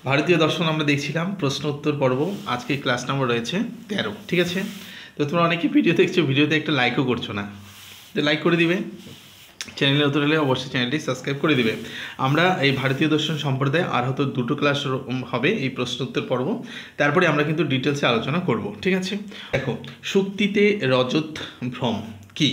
ভারতীয় দর্শন আমরা দেখছিলাম প্রশ্ন উত্তর পর্ব। আজকে ক্লাস নাম্বার রয়েছে 13। ঠিক আছে, তো তোমরা অনেকে ভিডিও দেখছো, ভিডিওতে একটা লাইকও করছো না, তো লাইক করে দিবে। চ্যানেলে নতুন হলে অবশ্যই চ্যানেলটি সাবস্ক্রাইব করে দিবে। আমরা এই ভারতীয় দর্শন সম্প্রদায় আর হয়তো দুটো ক্লাস হবে এই প্রশ্ন উত্তর পর্ব, তারপরে আমরা কিন্তু ডিটেলসে আলোচনা করব। ঠিক আছে, দেখো শুক্তিতে রজত ভ্রম কি,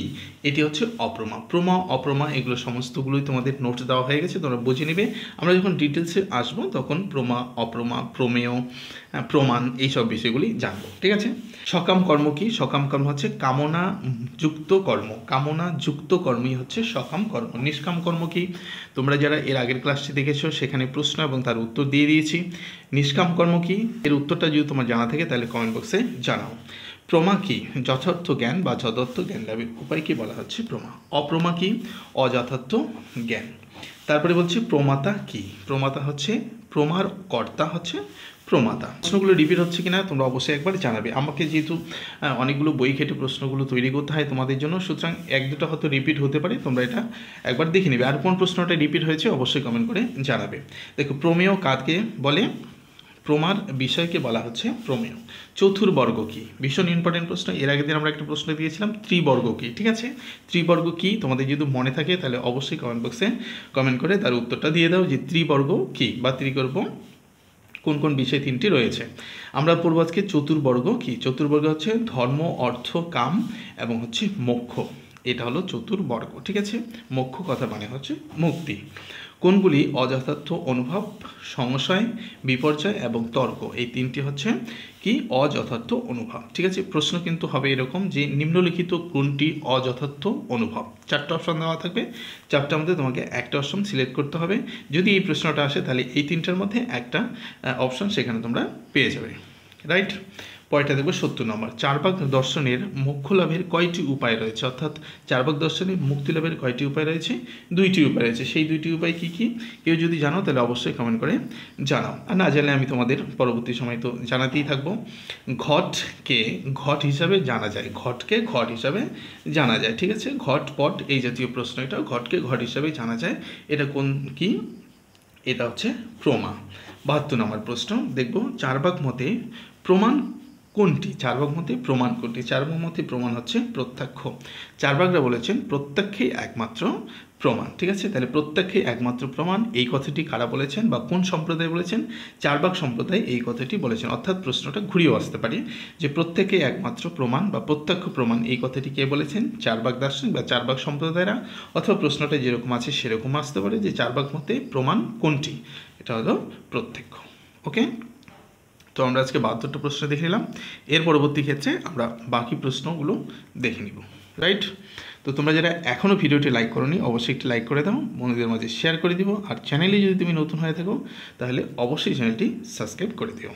এটি হচ্ছে অপ্রমা। প্রমা অপ্রমা এগুলো সমস্তগুলোই তোমাদের নোট দেওয়া হয়ে গেছে, তোমরা বুঝে নিবে। আমরা যখন ডিটেলসে আসবো তখন প্রমা অপ্রমা প্রমেয় প্রমাণ এইসব বিষয়গুলি জানবো। ঠিক আছে, সকাম কর্ম কি? সকাম কর্ম হচ্ছে কামনা যুক্ত কর্ম। কামনা যুক্ত কর্মই হচ্ছে সকাম কর্ম। নিষ্কাম কর্ম কি? তোমরা যারা এর আগের ক্লাসটি দেখেছো সেখানে প্রশ্ন এবং তার উত্তর দিয়ে দিয়েছি। নিষ্কাম কর্ম কি, এর উত্তরটা যদি তোমার জানা থাকে তাহলে কমেন্ট বক্সে জানাও। প্রমা কি? যথার্থ জ্ঞান বা যথার্থ জ্ঞান লাভের উপায়কে বলা হচ্ছে প্রমা। অপ্রমা কি? অযথার্থ জ্ঞান। তারপরে বলছি প্রমাতা কি? প্রমাতা হচ্ছে প্রমার কর্তা হচ্ছে প্রমাতা। প্রশ্নগুলো রিপিট হচ্ছে কিনা তোমরা অবশ্যই একবার জানাবে আমাকে, যেহেতু অনেকগুলো বই ঘেটে প্রশ্নগুলো তৈরি করতে হয় তোমাদের জন্য, সুতরাং এক দুটো হয়তো রিপিট হতে পারে, তোমরা এটা একবার দেখে নেবে। আর কোন প্রশ্নটা রিপিট হয়েছে অবশ্যই কমেন্ট করে জানাবে। দেখো প্রমেয় কাকে বলে? প্রমার বিষয়কে বলা হচ্ছে প্রমেয়। চতুর্বর্গ কি? ভীষণ ইম্পর্টেন্ট প্রশ্ন। এর আগের দিন আমরা একটা প্রশ্ন দিয়েছিলাম ত্রিবর্গ কি। ঠিক আছে, ত্রিবর্গ কি তোমাদের যদি মনে থাকে তাহলে অবশ্যই কমেন্ট বক্সে কমেন্ট করে তার উত্তরটা দিয়ে দাও যে ত্রিবর্গ কি বা ত্রিবর্গ কোন কোন বিষয় তিনটি রয়েছে। আমরা পড়ব আজকে চতুর্বর্গ কি। চতুর্বর্গ হচ্ছে ধর্ম, অর্থ, কাম এবং হচ্ছে মোক্ষ। এটা হলো চতুর্বর্গ। ঠিক আছে, মোক্ষ কথা মানে হচ্ছে মুক্তি। কোনগুলি? অযথার্থ অনুভব, সংশয়, বিপর্যয় এবং তর্ক। এই তিনটি হচ্ছে কি অযথার্থ অনুভব। ঠিক আছে, প্রশ্ন কিন্তু হবে এরকম যে নিম্নলিখিত কোনটি অযথার্থ অনুভব। চারটা অপশন দেওয়া থাকবে, চারটার মধ্যে তোমাকে একটা অপশন সিলেক্ট করতে হবে। যদি এই প্রশ্নটা আসে তাহলে এই তিনটার মধ্যে একটা অপশন সেখানে তোমরা পেয়ে যাবে। রাইট, পরেরটা দেখবো 70 নম্বর। চারবাক দর্শনের মোক্ষ লাভের কয়টি উপায় রয়েছে? অর্থাৎ চারবাক দর্শনের মুক্তি লাভের কয়টি উপায় রয়েছে? দুইটি উপায় রয়েছে। সেই দুইটি উপায় কি কি কেউ যদি জানো তাহলে অবশ্যই কমেন্ট করে জানাও, আর না জানলে আমি তোমাদের পরবর্তী সময় তো জানাতেই থাকবো। ঘটকে ঘট হিসাবে জানা যায়, ঘটকে ঘট হিসাবে জানা যায়। ঠিক আছে, ঘট পট এই জাতীয় প্রশ্ন, এটা ঘটকে ঘট হিসাবে জানা যায়। এটা কোন কি? এটা হচ্ছে প্রমা। 72 নম্বর প্রশ্ন দেখব, চারবাক মতে প্রমাণ কোনটি? চারবাক মতে প্রমাণ কোনটি? চারবাক মতে প্রমাণ হচ্ছে প্রত্যক্ষ। চারবাকরা বলেছেন প্রত্যক্ষেই একমাত্র প্রমাণ। ঠিক আছে, তাহলে প্রত্যক্ষেই একমাত্র প্রমাণ এই কথাটি কারা বলেছেন বা কোন সম্প্রদায় বলেছেন? চারবাক সম্প্রদায় এই কথাটি বলেছেন। অর্থাৎ প্রশ্নটা ঘুরিয়েও আসতে পারে যে প্রত্যেকেই একমাত্র প্রমাণ বা প্রত্যক্ষ প্রমাণ এই কথাটি কে বলেছেন? চারবাক দার্শনিক বা চারবাক সম্প্রদায়রা। অথবা প্রশ্নটা যেরকম আছে সেরকম আসতে পারে যে চারবাক মতে প্রমাণ কোনটি? এটা হলো প্রত্যক্ষ। ওকে, তো আমরা আজকে 72টা প্রশ্ন দেখে নিলাম। এর পরবর্তী ক্ষেত্রে আমরা বাকি প্রশ্নগুলো দেখে নিব। রাইট, তো তোমরা যারা এখনও ভিডিওটি লাইক করোনি অবশ্যই একটি লাইক করে দাও, বন্ধুদের মাঝে শেয়ার করে দিব। আর চ্যানেলে যদি তুমি নতুন হয়ে থাকো তাহলে অবশ্যই চ্যানেলটি সাবস্ক্রাইব করে দিও।